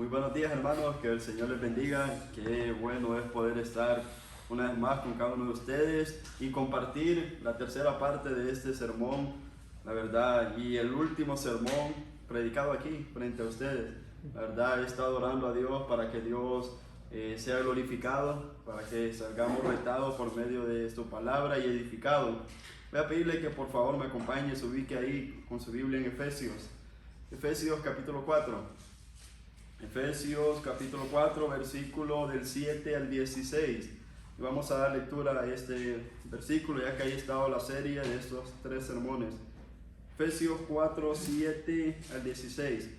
Muy buenos días, hermanos, que el Señor les bendiga. Qué bueno es poder estar una vez más con cada uno de ustedes y compartir la tercera parte de este sermón, la verdad, y el último sermón predicado aquí frente a ustedes. La verdad, he estado orando a Dios para que Dios sea glorificado, para que salgamos retados por medio de su palabra y edificados. Voy a pedirle que por favor me acompañe, se ubique ahí con su Biblia en Efesios capítulo 4. Efesios capítulo 4, versículo del 7 al 16. Y vamos a dar lectura a este versículo, ya que ahí está la serie de estos 3 sermones. Efesios 4, 7 al 16.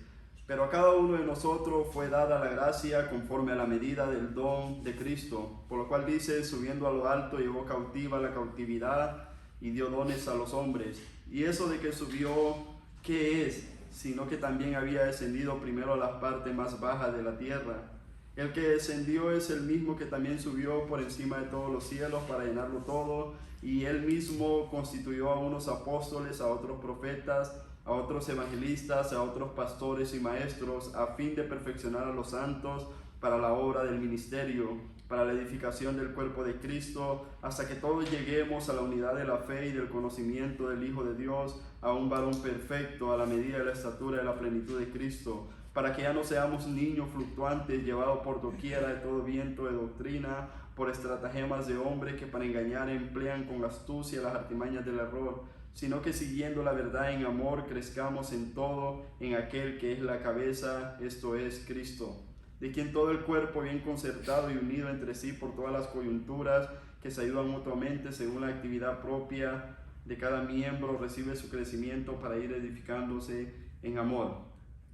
Pero a cada uno de nosotros fue dada la gracia conforme a la medida del don de Cristo, por lo cual dice, subiendo a lo alto, llevó cautiva la cautividad y dio dones a los hombres. Y eso de que subió, ¿qué es? Sino que también había descendido primero a las partes más bajas de la tierra. El que descendió es el mismo que también subió por encima de todos los cielos para llenarlo todo, y él mismo constituyó a unos apóstoles, a otros profetas, a otros evangelistas, a otros pastores y maestros, a fin de perfeccionar a los santos para la obra del ministerio, para la edificación del cuerpo de Cristo, hasta que todos lleguemos a la unidad de la fe y del conocimiento del Hijo de Dios, a un varón perfecto, a la medida de la estatura de la plenitud de Cristo, para que ya no seamos niños fluctuantes, llevados por doquiera de todo viento de doctrina, por estratagemas de hombres que para engañar emplean con astucia las artimañas del error, sino que siguiendo la verdad en amor, crezcamos en todo en aquel que es la cabeza, esto es Cristo, de quien todo el cuerpo bien concertado y unido entre sí por todas las coyunturas que se ayudan mutuamente según la actividad propia de cada miembro, recibe su crecimiento para ir edificándose en amor.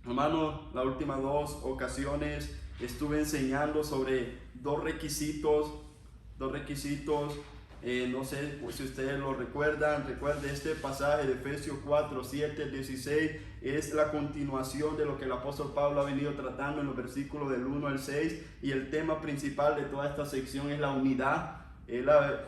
Hermano, las últimas 2 ocasiones estuve enseñando sobre dos requisitos. No sé si ustedes lo recuerdan. Recuerde este pasaje de Efesios 4, 7, 16, es la continuación de lo que el apóstol Pablo ha venido tratando en los versículos del 1 al 6, y el tema principal de toda esta sección es la unidad.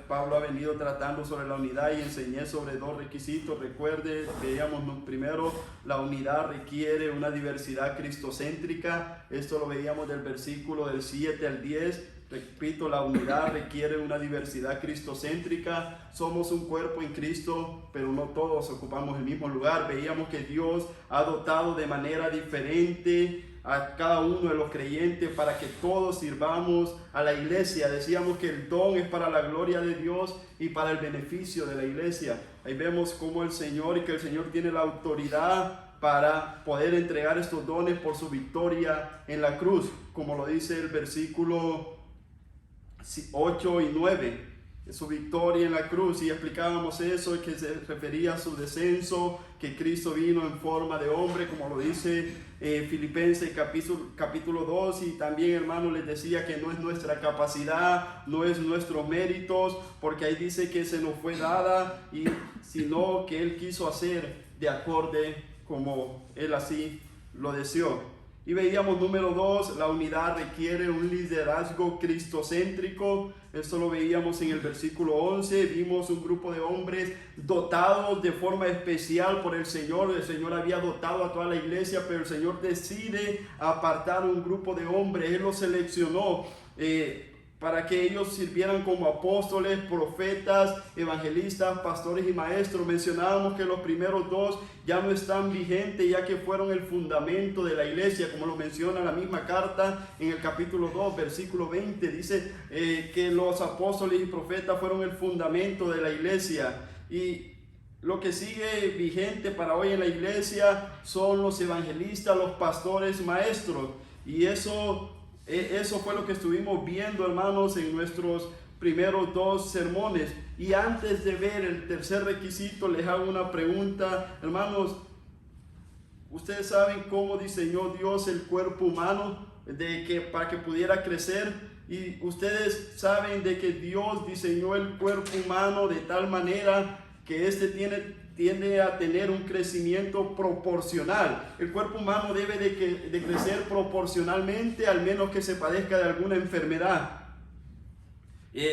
Pablo ha venido tratando sobre la unidad y enseñé sobre 2 requisitos. Recuerde, veíamos primero, la unidad requiere una diversidad cristocéntrica. Esto lo veíamos del versículo del 7 al 10. Repito, la unidad requiere una diversidad cristocéntrica. Somos un cuerpo en Cristo, pero no todos ocupamos el mismo lugar. Veíamos que Dios ha dotado de manera diferente a cada uno de los creyentes para que todos sirvamos a la iglesia. Decíamos que el don es para la gloria de Dios y para el beneficio de la iglesia. Ahí vemos cómo el Señor y que el Señor tiene la autoridad para poder entregar estos dones por su victoria en la cruz, como lo dice el versículo 8 y 9. Su victoria en la cruz, y explicábamos eso, que se refería a su descenso, que Cristo vino en forma de hombre, como lo dice Filipenses capítulo 2, y también, hermanos, les decía que no es nuestra capacidad, no es nuestros méritos, porque ahí dice que se nos fue dada, sino que Él quiso hacer de acorde como Él así lo deseó. Y veíamos número 2, la unidad requiere un liderazgo cristocéntrico. Esto lo veíamos en el versículo 11. Vimos un grupo de hombres dotados de forma especial por el Señor. El Señor había dotado a toda la iglesia, pero el Señor decide apartar un grupo de hombres. Él los seleccionó para que ellos sirvieran como apóstoles, profetas, evangelistas, pastores y maestros. Mencionábamos que los primeros 2 ya no están vigentes, ya que fueron el fundamento de la iglesia, como lo menciona la misma carta en el capítulo 2, versículo 20. Dice que los apóstoles y profetas fueron el fundamento de la iglesia. Y lo que sigue vigente para hoy en la iglesia son los evangelistas, los pastores, maestros. Y eso fue lo que estuvimos viendo, hermanos, en nuestros primeros 2 sermones. Y antes de ver el tercer requisito, les hago una pregunta. Hermanos, ¿ustedes saben cómo diseñó Dios el cuerpo humano para que pudiera crecer? Y ustedes saben de que Dios diseñó el cuerpo humano de tal manera que tiende a tener un crecimiento proporcional. El cuerpo humano debe de crecer proporcionalmente, al menos que se padezca de alguna enfermedad.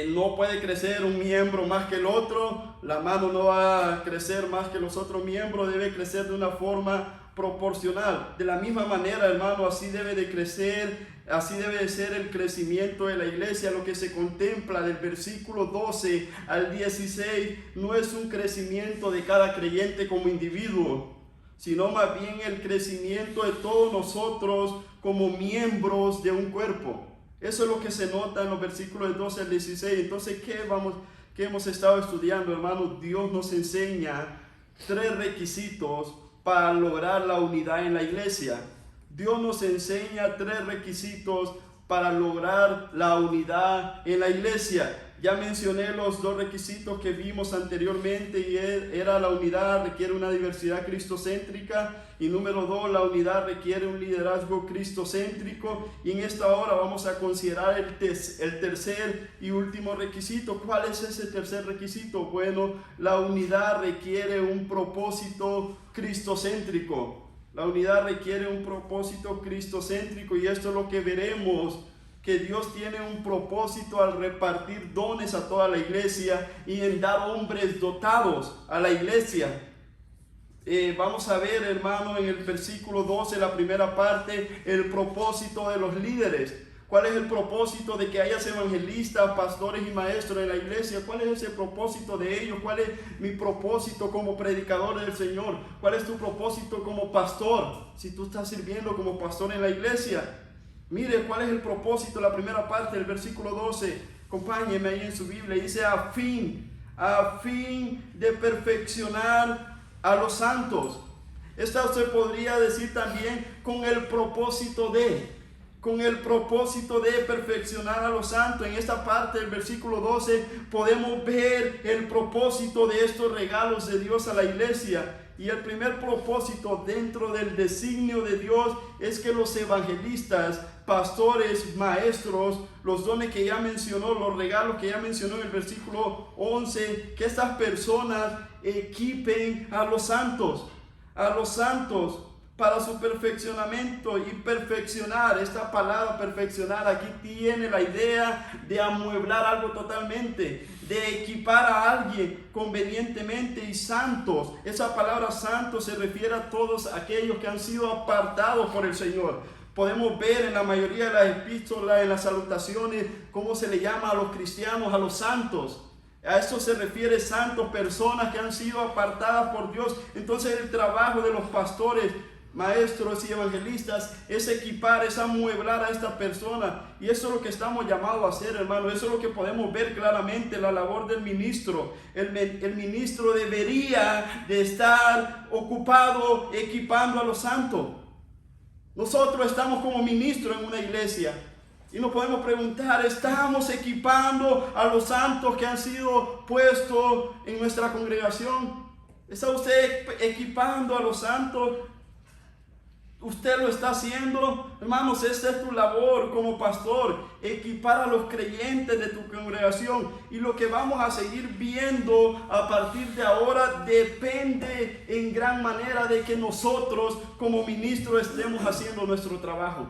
No puede crecer un miembro más que el otro. La mano no va a crecer más que los otros miembros. Debe crecer de una forma proporcional. De la misma manera, hermano, así debe de crecer, así debe de ser el crecimiento de la iglesia. Lo que se contempla del versículo 12 al 16 no es un crecimiento de cada creyente como individuo, sino más bien el crecimiento de todos nosotros como miembros de un cuerpo. Eso es lo que se nota en los versículos 12 al 16. Entonces, ¿qué hemos estado estudiando, hermanos? Dios nos enseña 3 requisitos para lograr la unidad en la iglesia. Dios nos enseña 3 requisitos para lograr la unidad en la iglesia. Ya mencioné los 2 requisitos que vimos anteriormente, y era la unidad requiere una diversidad cristocéntrica, y número 2, la unidad requiere un liderazgo cristocéntrico. Y en esta hora vamos a considerar el tercer y último requisito. ¿Cuál es ese tercer requisito? Bueno, la unidad requiere un propósito cristocéntrico. La unidad requiere un propósito cristocéntrico, y esto es lo que veremos, que Dios tiene un propósito al repartir dones a toda la iglesia y en dar hombres dotados a la iglesia. Vamos a ver, hermano, en el versículo 12, la primera parte, el propósito de los líderes. ¿Cuál es el propósito de que hayas evangelistas, pastores y maestros en la iglesia? ¿Cuál es ese propósito de ellos? ¿Cuál es mi propósito como predicador del Señor? ¿Cuál es tu propósito como pastor? Si tú estás sirviendo como pastor en la iglesia. Mire, ¿cuál es el propósito? La primera parte del versículo 12. Acompáñeme ahí en su Biblia. Dice, a fin de perfeccionar a los santos. Esta se podría decir también con el propósito de perfeccionar a los santos. En esta parte del versículo 12 podemos ver el propósito de estos regalos de Dios a la iglesia. Y el primer propósito dentro del designio de Dios es que los evangelistas, pastores, maestros, los dones que ya mencionó, los regalos que ya mencionó en el versículo 11, que estas personas equipen a los santos para su perfeccionamiento. Y perfeccionar, esta palabra perfeccionar aquí tiene la idea de amueblar algo totalmente, de equipar a alguien convenientemente. Y santos, esa palabra santos se refiere a todos aquellos que han sido apartados por el Señor. Podemos ver en la mayoría de las epístolas, en las salutaciones, cómo se le llama a los cristianos, a los santos. A eso se refiere santos, personas que han sido apartadas por Dios. Entonces el trabajo de los pastores, maestros y evangelistas es equipar, es amueblar a esta persona. Y eso es lo que estamos llamados a hacer, hermano. Eso es lo que podemos ver claramente, la labor del ministro. El ministro debería de estar ocupado equipando a los santos. Nosotros estamos como ministros en una iglesia y nos podemos preguntar, ¿estamos equipando a los santos que han sido puestos en nuestra congregación? ¿Está usted equipando a los santos? ¿Usted lo está haciendo? Hermanos, esta es tu labor como pastor, equipar a los creyentes de tu congregación. Y lo que vamos a seguir viendo a partir de ahora depende en gran manera de que nosotros como ministros estemos haciendo nuestro trabajo.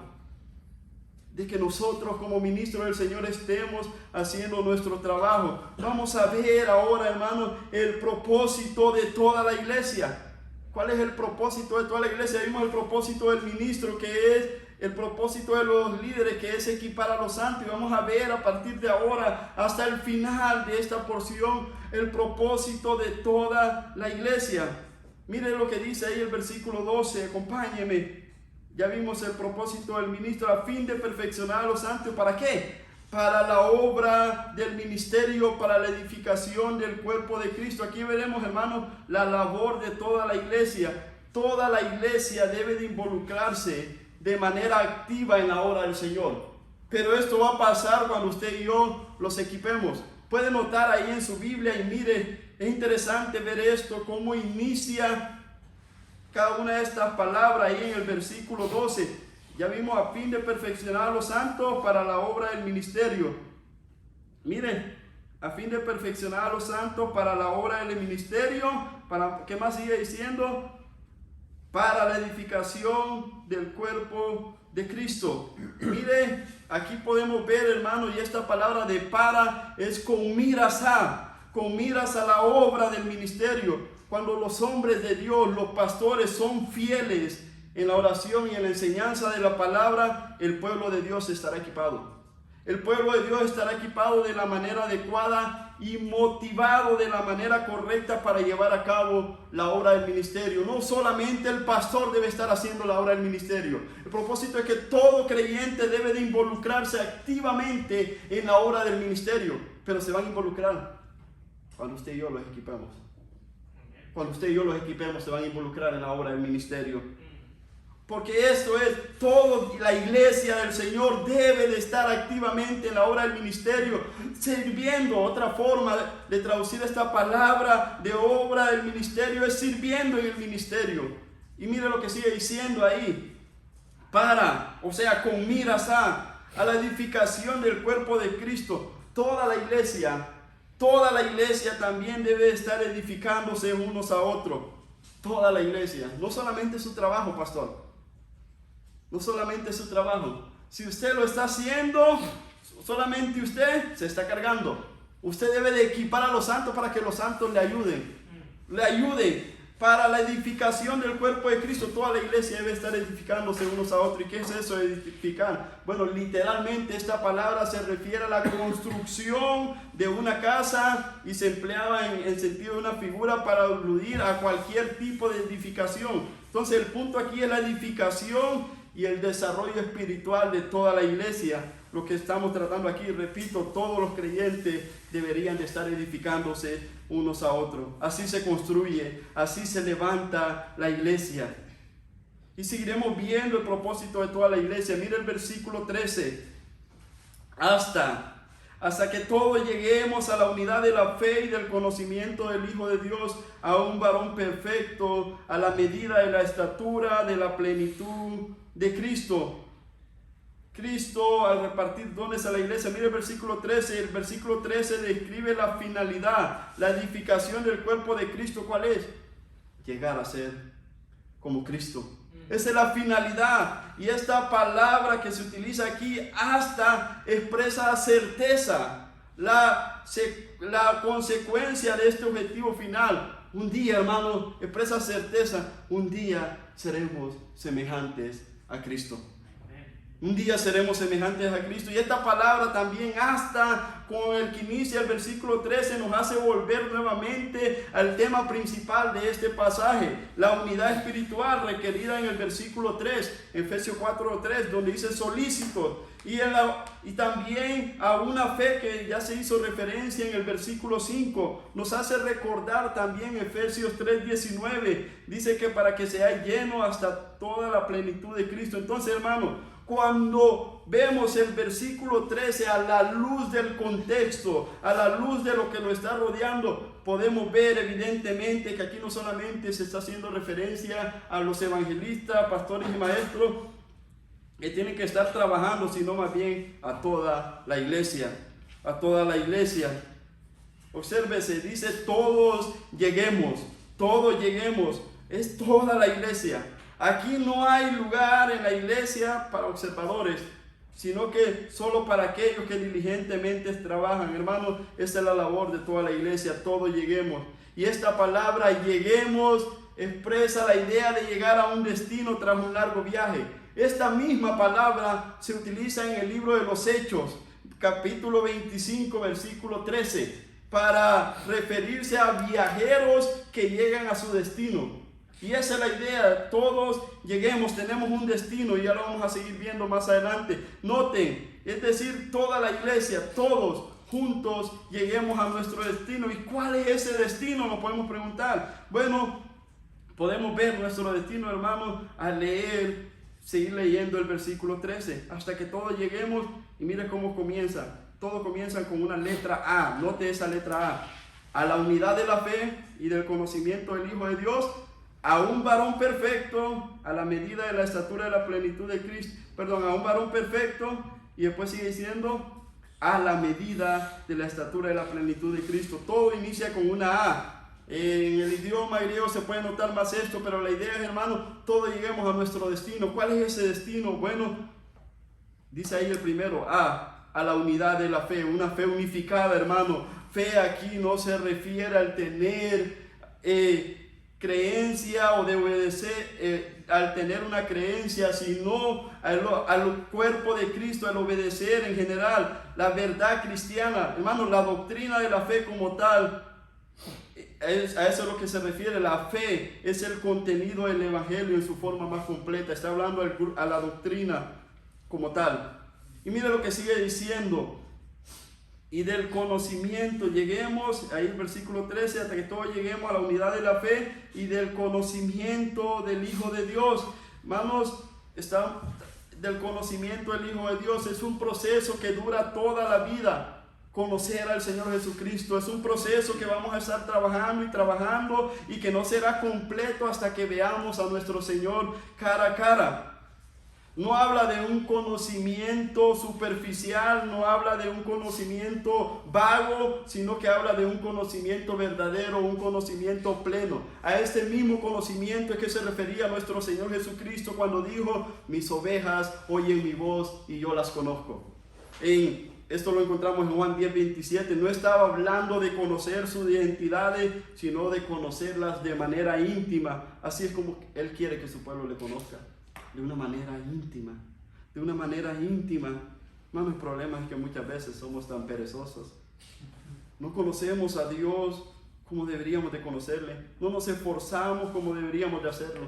De que nosotros como ministros del Señor estemos haciendo nuestro trabajo. Vamos a ver ahora, hermanos, el propósito de toda la iglesia. ¿Cuál es el propósito de toda la iglesia? Vimos el propósito del ministro, que es el propósito de los líderes, que es equipar a los santos. Y vamos a ver a partir de ahora hasta el final de esta porción el propósito de toda la iglesia. Miren lo que dice ahí el versículo 12, acompáñenme. Ya vimos el propósito del ministro, a fin de perfeccionar a los santos. ¿Para qué? Para la obra del ministerio, para la edificación del cuerpo de Cristo. Aquí veremos, hermanos, la labor de toda la iglesia. Toda la iglesia debe de involucrarse de manera activa en la obra del Señor. Pero esto va a pasar cuando usted y yo los equipemos. Puede notar ahí en su Biblia y mire, es interesante ver esto, cómo inicia cada una de estas palabras ahí en el versículo 12. Ya vimos, a fin de perfeccionar a los santos para la obra del ministerio. Miren, a fin de perfeccionar a los santos para la obra del ministerio. ¿Qué más sigue diciendo? Para la edificación del cuerpo de Cristo. Mire, aquí podemos ver, hermano, y esta palabra de para es con miras a la obra del ministerio. cuando los hombres de Dios, los pastores, son fieles en la oración y en la enseñanza de la palabra, el pueblo de Dios estará equipado. El pueblo de Dios estará equipado de la manera adecuada y motivado de la manera correcta para llevar a cabo la obra del ministerio. No solamente el pastor debe estar haciendo la obra del ministerio. El propósito es que todo creyente debe de involucrarse activamente en la obra del ministerio. Pero se van a involucrar cuando usted y yo los equipemos. Cuando usted y yo los equipemos, se van a involucrar en la obra del ministerio. Porque esto es, toda la iglesia del Señor debe de estar activamente en la obra del ministerio, sirviendo. Otra forma de traducir esta palabra de obra del ministerio es sirviendo en el ministerio. Y mire lo que sigue diciendo ahí. Con miras a la edificación del cuerpo de Cristo. Toda la iglesia también debe estar edificándose unos a otros. Toda la iglesia, no solamente su trabajo, pastor. No solamente su trabajo. Si usted lo está haciendo, solamente usted se está cargando. Usted debe de equipar a los santos para que los santos le ayuden. Le ayuden para la edificación del cuerpo de Cristo. Toda la iglesia debe estar edificándose unos a otros. ¿Y qué es eso de edificar? Bueno, literalmente esta palabra se refiere a la construcción de una casa y se empleaba en sentido de una figura para aludir a cualquier tipo de edificación. Entonces el punto aquí es la edificación y el desarrollo espiritual de toda la iglesia. Lo que estamos tratando aquí, repito, todos los creyentes deberían de estar edificándose unos a otros. Así se construye, así se levanta la iglesia. Y seguiremos viendo el propósito de toda la iglesia. Mira el versículo 13. Hasta que todos lleguemos a la unidad de la fe y del conocimiento del Hijo de Dios, a un varón perfecto, a la medida de la estatura de la plenitud de Cristo. Cristo al repartir dones a la iglesia. Mire el versículo 13. El versículo 13 describe la finalidad, la edificación del cuerpo de Cristo. ¿Cuál es? Llegar a ser como Cristo. Esa es la finalidad. Y esta palabra que se utiliza aquí, hasta, expresa certeza, la consecuencia de este objetivo final. Un día, hermano, expresa certeza. Un día seremos semejantes a Cristo. Un día seremos semejantes a Cristo. Y esta palabra también, hasta, con el que inicia el versículo 13, nos hace volver nuevamente al tema principal de este pasaje, la unidad espiritual requerida en el versículo 3, Efesios 4:3, donde dice solícitos. Y también a una fe que ya se hizo referencia en el versículo 5. Nos hace recordar también Efesios 3:19. Dice que para que sea lleno hasta toda la plenitud de Cristo. Entonces, hermano, cuando vemos el versículo 13 a la luz del contexto, a la luz de lo que nos está rodeando, podemos ver evidentemente que aquí no solamente se está haciendo referencia a los evangelistas, pastores y maestros que tienen que estar trabajando, sino más bien a toda la iglesia, a toda la iglesia. Obsérvese, dice todos lleguemos, es toda la iglesia. Aquí no hay lugar en la iglesia para observadores, sino que solo para aquellos que diligentemente trabajan. Hermanos, esta es la labor de toda la iglesia, todos lleguemos. Y esta palabra lleguemos expresa la idea de llegar a un destino tras un largo viaje. Esta misma palabra se utiliza en el libro de los Hechos, capítulo 25, versículo 13, para referirse a viajeros que llegan a su destino. Y esa es la idea, todos lleguemos, tenemos un destino y ya lo vamos a seguir viendo más adelante. Noten, es decir, toda la iglesia, todos juntos lleguemos a nuestro destino. ¿Y cuál es ese destino? Nos podemos preguntar. Bueno, podemos ver nuestro destino, hermanos, al seguir leyendo el versículo 13, hasta que todos lleguemos. Y mire cómo comienza. Todos comienzan con una letra A. Note esa letra A. A la unidad de la fe y del conocimiento del Hijo de Dios, a un varón perfecto, a la medida de la estatura de la plenitud de Cristo, a un varón perfecto, y después sigue diciendo, a la medida de la estatura de la plenitud de Cristo. Todo inicia con una A. En el idioma griego se puede notar más esto, pero la idea es, hermano, todos lleguemos a nuestro destino. ¿Cuál es ese destino? Bueno, dice ahí el primero, a la unidad de la fe, una fe unificada, hermano. Fe aquí no se refiere al tener creencia o de obedecer al tener una creencia, sino al cuerpo de Cristo, al obedecer en general la verdad cristiana. Hermanos, la doctrina de la fe como tal, a eso es lo que se refiere. La fe es el contenido del evangelio en su forma más completa. Está hablando a la doctrina como tal. Y mire lo que sigue diciendo: y del conocimiento lleguemos, ahí el versículo 13, hasta que todos lleguemos a la unidad de la fe y del conocimiento del Hijo de Dios. Hermanos, del conocimiento del Hijo de Dios es un proceso que dura toda la vida. Conocer al Señor Jesucristo es un proceso que vamos a estar trabajando y que no será completo hasta que veamos a nuestro Señor cara a cara. No habla de un conocimiento superficial, no habla de un conocimiento vago, sino que habla de un conocimiento verdadero, un conocimiento pleno. A este mismo conocimiento es que se refería nuestro Señor Jesucristo cuando dijo: mis ovejas oyen mi voz y yo las conozco. Esto lo encontramos en Juan 10:27. No estaba hablando de conocer sus identidades, sino de conocerlas de manera íntima. Así es como Él quiere que su pueblo le conozca. De una manera íntima, de una manera íntima. Hermano, el problema es que muchas veces somos tan perezosos. No conocemos a Dios como deberíamos de conocerle. No nos esforzamos como deberíamos de hacerlo.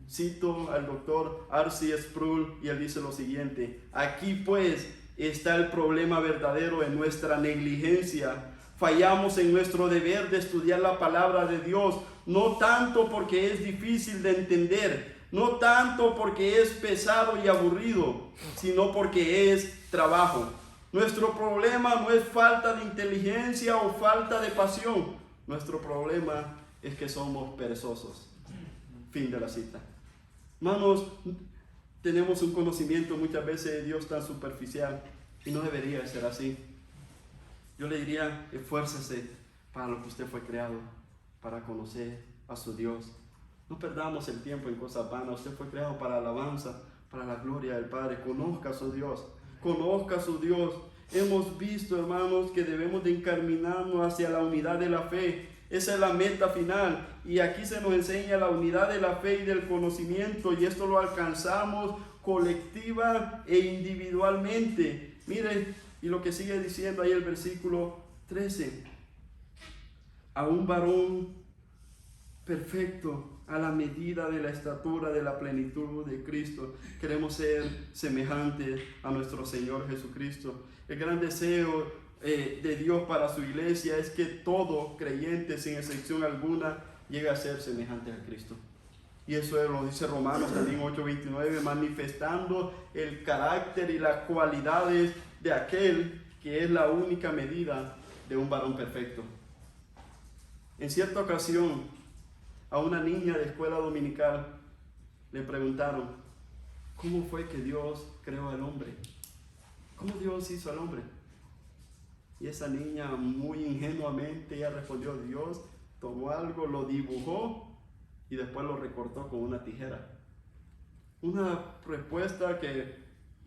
Cito al doctor R.C. Sproul y él dice lo siguiente: aquí pues está el problema verdadero en nuestra negligencia. Fallamos en nuestro deber de estudiar la palabra de Dios, no tanto porque es difícil de entender, no tanto porque es pesado y aburrido, sino porque es trabajo. Nuestro problema no es falta de inteligencia o falta de pasión. Nuestro problema es que somos perezosos. Fin de la cita. Hermanos, tenemos un conocimiento muchas veces de Dios tan superficial y no debería ser así. Yo le diría: esfuércese para lo que usted fue creado, para conocer a su Dios. No perdamos el tiempo en cosas vanas. Usted fue creado para alabanza, para la gloria del Padre. Conozca a su Dios. Conozca a su Dios. Hemos visto, hermanos, que debemos de encaminarnos hacia la unidad de la fe. Esa es la meta final. Y aquí se nos enseña la unidad de la fe y del conocimiento. Y esto lo alcanzamos colectiva e individualmente. Miren, y lo que sigue diciendo ahí el versículo 13. A un varón perfecto, a la medida de la estatura de la plenitud de Cristo. Queremos ser semejantes a nuestro Señor Jesucristo. El gran deseo de Dios para su iglesia es que todo creyente, sin excepción alguna, llegue a ser semejante a Cristo. Y eso lo dice Romanos también 8:29, manifestando el carácter y las cualidades de aquel que es la única medida de un varón perfecto. En cierta ocasión, a una niña de escuela dominical le preguntaron: ¿cómo fue que Dios creó al hombre? ¿Cómo Dios hizo al hombre? Y esa niña, muy ingenuamente, ella respondió: Dios tomó algo, lo dibujó y después lo recortó con una tijera. Una respuesta que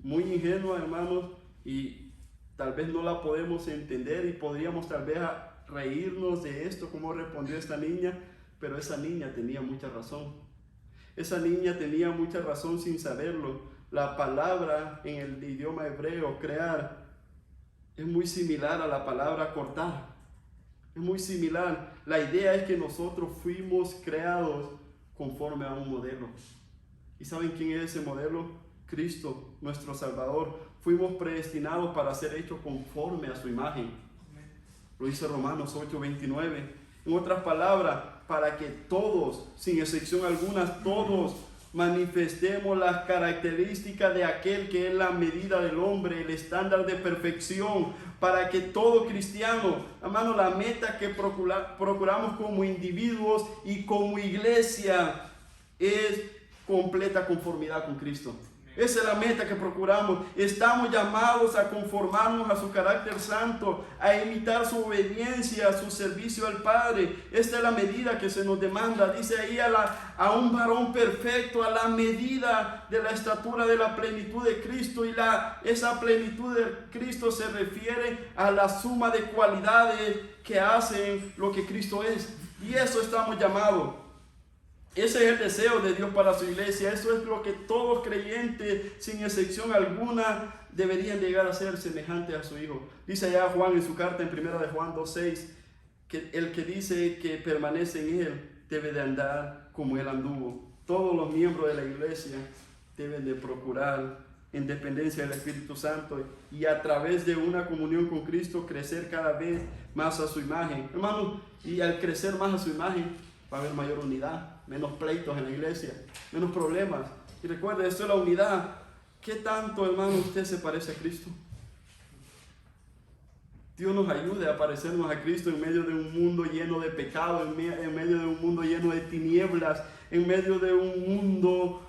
muy ingenua, hermanos, y tal vez no la podemos entender y podríamos tal vez reírnos de esto, cómo respondió esta niña. Pero esa niña tenía mucha razón. Esa niña tenía mucha razón sin saberlo. La palabra en el idioma hebreo, crear, es muy similar a la palabra cortar. Es muy similar. La idea es que nosotros fuimos creados conforme a un modelo. ¿Y saben quién es ese modelo? Cristo, nuestro Salvador. Fuimos predestinados para ser hechos conforme a su imagen. Lo dice Romanos 8:29. En otras palabras, para que todos, sin excepción alguna, todos manifestemos las características de aquel que es la medida del hombre, el estándar de perfección, para que todo cristiano, hermano, la meta que procuramos como individuos y como iglesia es completa conformidad con Cristo. Esa es la meta que procuramos. Estamos llamados a conformarnos a su carácter santo, a imitar su obediencia, su servicio al Padre. Esta es la medida que se nos demanda. Dice ahí a un varón perfecto, a la medida de la estatura de la plenitud de Cristo. Y esa plenitud de Cristo se refiere a la suma de cualidades que hacen lo que Cristo es. Y eso estamos llamados. Ese es el deseo de Dios para su iglesia. Eso es lo que todos creyentes, sin excepción alguna, deberían llegar a ser semejantes a su Hijo. Dice allá Juan en su carta en 1 de Juan 2:6, que el que dice que permanece en Él debe de andar como Él anduvo. Todos los miembros de la iglesia deben de procurar en dependencia del Espíritu Santo y a través de una comunión con Cristo crecer cada vez más a su imagen. Hermanos, y al crecer más a su imagen va a haber mayor unidad, menos pleitos en la iglesia, menos problemas. Y recuerde, esto es la unidad. ¿Qué tanto, hermano, usted se parece a Cristo? Dios nos ayude a parecernos a Cristo en medio de un mundo lleno de pecado, en medio de un mundo lleno de tinieblas, en medio de un mundo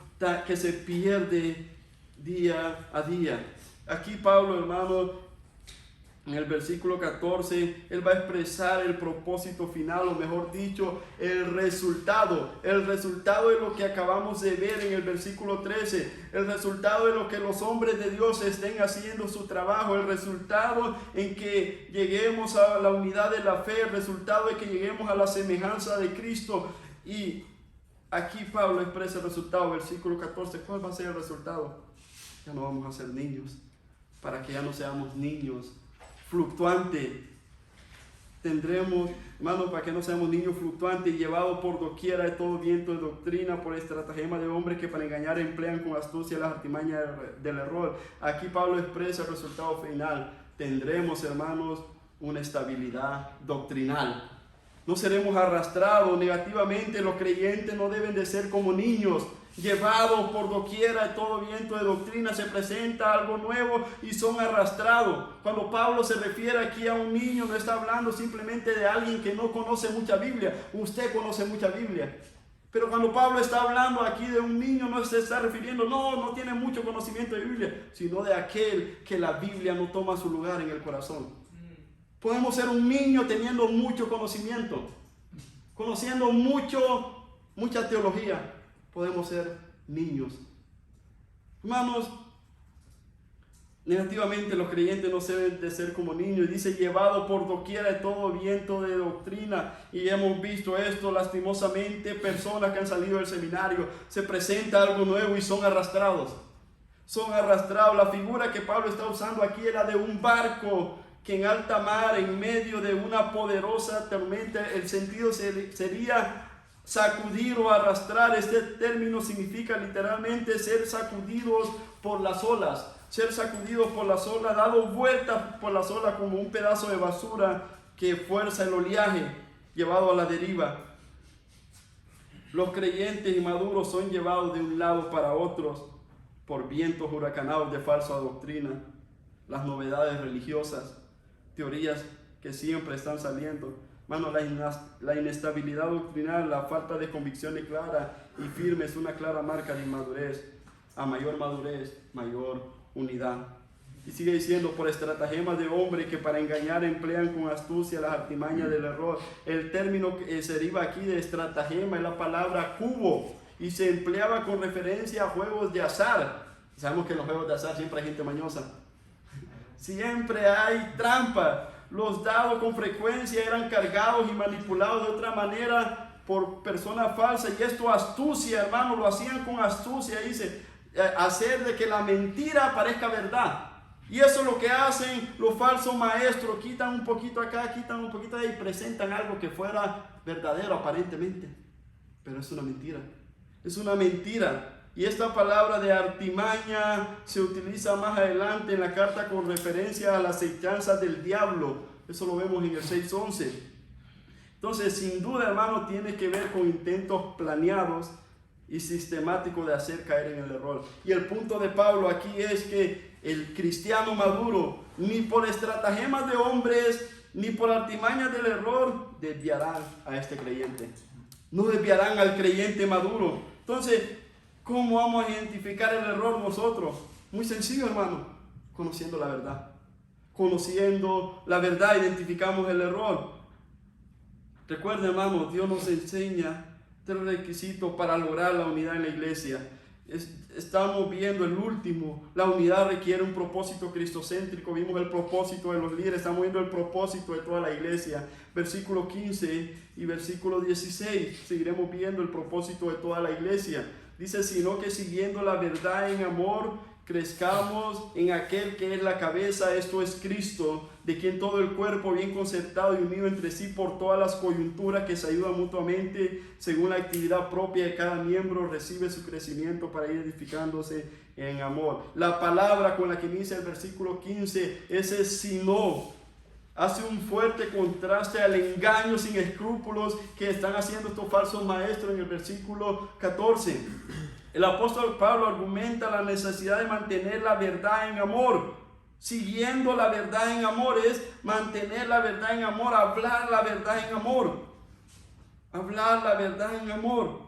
que se pierde día a día. Aquí Pablo, hermano, en el versículo 14, él va a expresar el propósito final, o mejor dicho, el resultado de lo que acabamos de ver en el versículo 13, el resultado de lo que los hombres de Dios estén haciendo su trabajo, el resultado en que lleguemos a la unidad de la fe, el resultado de que lleguemos a la semejanza de Cristo. Y aquí Pablo expresa el resultado, versículo 14, ¿cuál va a ser el resultado? Ya no vamos a ser niños, para que ya no seamos niños fluctuantes. Tendremos, hermanos, para que no seamos niños fluctuantes, llevados por doquiera de todo viento de doctrina, por estratagema de hombres que para engañar emplean con astucia las artimañas del error. Aquí Pablo expresa el resultado final. Tendremos, hermanos, una estabilidad doctrinal. No seremos arrastrados negativamente. Los creyentes no deben de ser como niños, llevados por doquiera de todo viento de doctrina. Se presenta algo nuevo y son arrastrados. Cuando Pablo se refiere aquí a un niño, no está hablando simplemente de alguien que no conoce mucha Biblia. Usted conoce mucha Biblia. Pero cuando Pablo está hablando aquí de un niño, no se está refiriendo, no tiene mucho conocimiento de Biblia, sino de aquel que la Biblia no toma su lugar en el corazón. Podemos ser un niño teniendo mucho conocimiento, conociendo mucha teología. Podemos ser niños. Hermanos, negativamente los creyentes no deben de ser como niños. Dice, llevado por doquiera de todo viento de doctrina. Y hemos visto esto lastimosamente, personas que han salido del seminario, se presenta algo nuevo y son arrastrados. Son arrastrados. La figura que Pablo está usando aquí era de un barco que en alta mar, en medio de una poderosa tormenta, el sentido sería sacudir o arrastrar. Este término significa literalmente ser sacudidos por las olas. Ser sacudidos por las olas, dado vueltas por las olas como un pedazo de basura que fuerza el oleaje, llevado a la deriva. Los creyentes inmaduros son llevados de un lado para otro por vientos huracanados de falsa doctrina, las novedades religiosas, teorías que siempre están saliendo. Hermano, la inestabilidad doctrinal, la falta de convicciones claras y firmes es una clara marca de inmadurez. A mayor madurez, mayor unidad. Y sigue diciendo, por estratagemas de hombres que para engañar emplean con astucia las artimañas del error. El término que se deriva aquí de estratagema es la palabra cubo y se empleaba con referencia a juegos de azar. Sabemos que en los juegos de azar siempre hay gente mañosa. Siempre hay trampa. Los dados con frecuencia eran cargados y manipulados de otra manera por personas falsas. Y esto astucia, hermano, lo hacían con astucia. Dice, hacer de que la mentira parezca verdad. Y eso es lo que hacen los falsos maestros. Quitan un poquito acá, quitan un poquito allá y presentan algo que fuera verdadero aparentemente. Pero es una mentira. Es una mentira. Y esta palabra de artimaña se utiliza más adelante en la carta con referencia a las acechanzas del diablo. Eso lo vemos en el 6:11. Entonces, sin duda, hermano, tiene que ver con intentos planeados y sistemáticos de hacer caer en el error. Y el punto de Pablo aquí es que el cristiano maduro, ni por estratagemas de hombres, ni por artimañas del error, desviarán a este creyente. No desviarán al creyente maduro. Entonces, ¿cómo vamos a identificar el error nosotros? Muy sencillo, hermano, conociendo la verdad. Conociendo la verdad, identificamos el error. Recuerden, hermano, Dios nos enseña 3 requisitos para lograr la unidad en la iglesia. estamos viendo el último. La unidad requiere un propósito cristocéntrico. Vimos el propósito de los líderes, estamos viendo el propósito de toda la iglesia. Versículo 15 y versículo 16. Seguiremos viendo el propósito de toda la iglesia. Dice, sino que siguiendo la verdad en amor, crezcamos en aquel que es la cabeza, esto es Cristo, de quien todo el cuerpo bien concertado y unido entre sí por todas las coyunturas que se ayudan mutuamente según la actividad propia de cada miembro, recibe su crecimiento para ir edificándose en amor. La palabra con la que inicia el versículo 15, ese sino, hace un fuerte contraste al engaño sin escrúpulos que están haciendo estos falsos maestros en el versículo 14. El apóstol Pablo argumenta la necesidad de mantener la verdad en amor. Siguiendo la verdad en amor es mantener la verdad en amor, hablar la verdad en amor. Hablar la verdad en amor.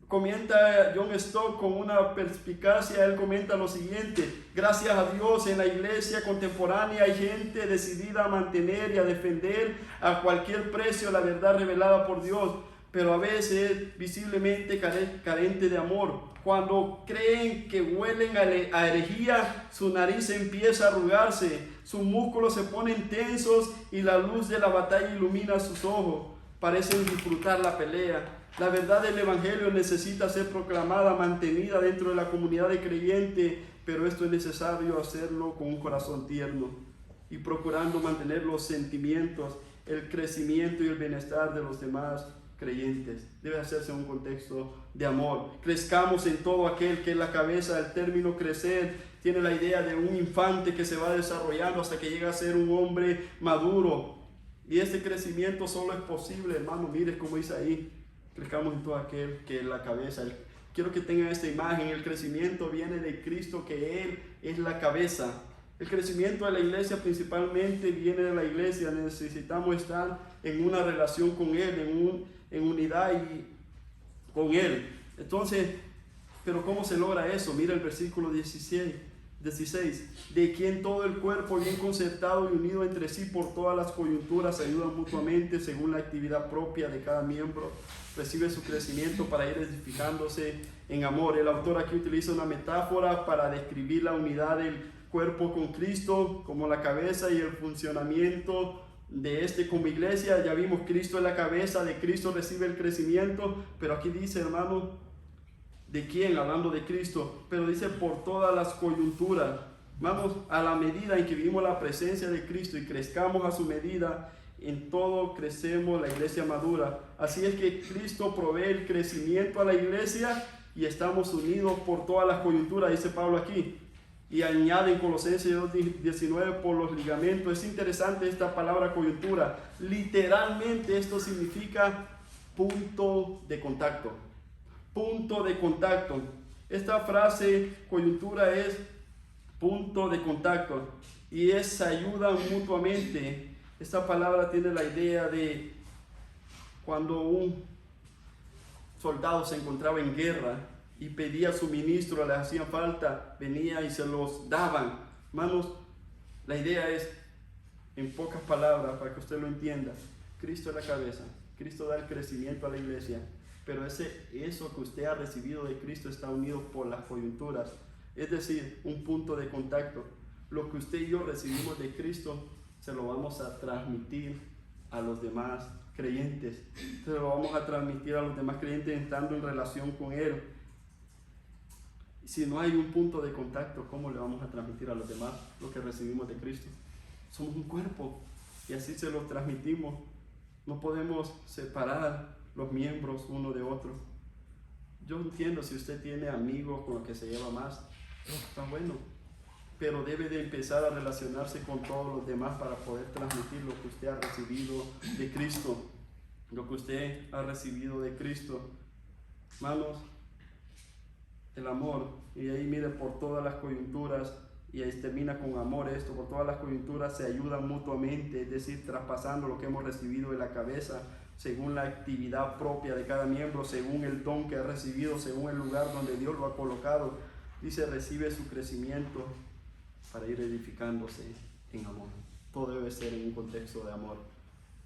Comenta John Stott con una perspicacia, él comenta lo siguiente: gracias a Dios en la iglesia contemporánea hay gente decidida a mantener y a defender a cualquier precio la verdad revelada por Dios, pero a veces visiblemente carente de amor. Cuando creen que huelen a herejía, su nariz empieza a arrugarse, sus músculos se ponen tensos y la luz de la batalla ilumina sus ojos. Parecen disfrutar la pelea. La verdad del evangelio necesita ser proclamada, mantenida dentro de la comunidad de creyentes, pero esto es necesario hacerlo con un corazón tierno y procurando mantener los sentimientos, el crecimiento y el bienestar de los demás creyentes. Debe hacerse en un contexto de amor. Crezcamos en todo aquel que es la cabeza. El término crecer tiene la idea de un infante que se va desarrollando hasta que llega a ser un hombre maduro. Y este crecimiento solo es posible, hermano, mire como dice ahí, crezcamos en todo aquel que es la cabeza. Quiero que tengan esta imagen, el crecimiento viene de Cristo, que Él es la cabeza. El crecimiento de la iglesia principalmente viene de la iglesia. Necesitamos estar en una relación con Él, en unidad y con Él. Entonces, pero ¿cómo se logra eso? Mira el versículo 16, de quien todo el cuerpo bien concertado y unido entre sí por todas las coyunturas se ayudan mutuamente según la actividad propia de cada miembro, recibe su crecimiento para ir edificándose en amor. El autor aquí utiliza una metáfora para describir la unidad del cuerpo con Cristo como la cabeza y el funcionamiento de este como iglesia. Ya vimos, Cristo es la cabeza, de Cristo recibe el crecimiento, pero aquí dice, hermano, ¿de quién? Hablando de Cristo, pero dice por todas las coyunturas. Vamos, a la medida en que vivimos la presencia de Cristo y crezcamos a su medida, en todo crecemos la iglesia madura. Así es que Cristo provee el crecimiento a la iglesia y estamos unidos por todas las coyunturas, dice Pablo aquí. Y añade en Colosenses 2:19 por los ligamentos. Es interesante esta palabra coyuntura. Literalmente esto significa punto de contacto. Punto de contacto. Esta frase coyuntura es punto de contacto y es ayuda mutuamente. Esta palabra tiene la idea de cuando un soldado se encontraba en guerra y pedía suministro, le hacían falta, venía y se los daban. Hermanos, la idea es, en pocas palabras, para que usted lo entienda, Cristo es la cabeza, Cristo da el crecimiento a la iglesia, pero eso que usted ha recibido de Cristo está unido por las coyunturas, es decir, un punto de contacto. Lo que usted y yo recibimos de Cristo, se lo vamos a transmitir a los demás creyentes, se lo vamos a transmitir a los demás creyentes estando en relación con Él. Si no hay un punto de contacto, ¿cómo le vamos a transmitir a los demás lo que recibimos de Cristo? Somos un cuerpo y así se lo transmitimos. No podemos separar los miembros uno de otro. Yo entiendo si usted tiene amigos con los que se lleva más, está bueno, pero debe de empezar a relacionarse con todos los demás para poder transmitir lo que usted ha recibido de Cristo. Lo que usted ha recibido de Cristo. Hermanos, el amor, y ahí mire por todas las coyunturas, y ahí termina con amor esto, por todas las coyunturas se ayudan mutuamente, es decir, traspasando lo que hemos recibido de la cabeza, según la actividad propia de cada miembro, según el don que ha recibido, según el lugar donde Dios lo ha colocado. Dice, recibe su crecimiento para ir edificándose en amor. Todo debe ser en un contexto de amor.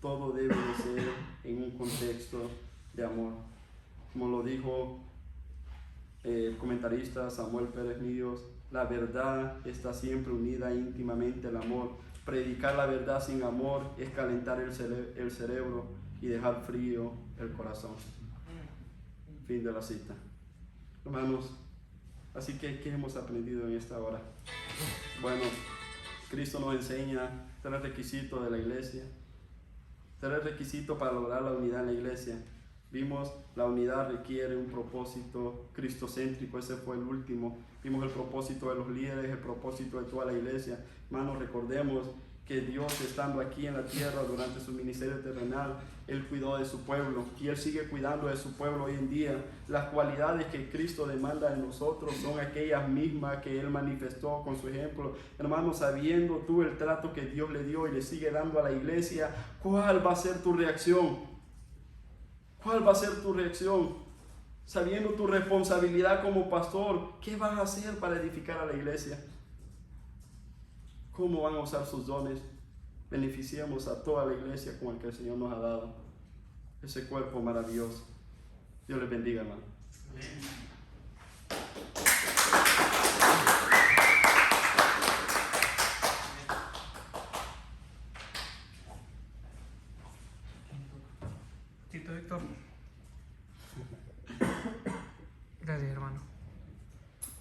Todo debe de ser en un contexto de amor. Como lo dijo el comentarista Samuel Pérez Míos, la verdad está siempre unida íntimamente al amor. Predicar la verdad sin amor es calentar el cerebro y dejar frío el corazón. Fin de la cita. Hermanos, así que, ¿qué hemos aprendido en esta hora? Bueno, Cristo nos enseña 3 requisitos de la iglesia. 3 requisitos para lograr la unidad en la iglesia. Vimos, la unidad requiere un propósito cristocéntrico, ese fue el último. Vimos el propósito de los líderes, el propósito de toda la iglesia. Hermanos, recordemos que Dios, estando aquí en la tierra durante su ministerio terrenal, Él cuidó de su pueblo y Él sigue cuidando de su pueblo hoy en día. Las cualidades que Cristo demanda de nosotros son aquellas mismas que Él manifestó con su ejemplo. Hermanos, sabiendo tú el trato que Dios le dio y le sigue dando a la iglesia, ¿cuál va a ser tu reacción? ¿Cuál va a ser tu reacción? Sabiendo tu responsabilidad como pastor, ¿qué vas a hacer para edificar a la iglesia? ¿Cómo van a usar sus dones? Beneficiemos a toda la iglesia con el que el Señor nos ha dado. Ese cuerpo maravilloso. Dios les bendiga, hermano. Tito Víctor.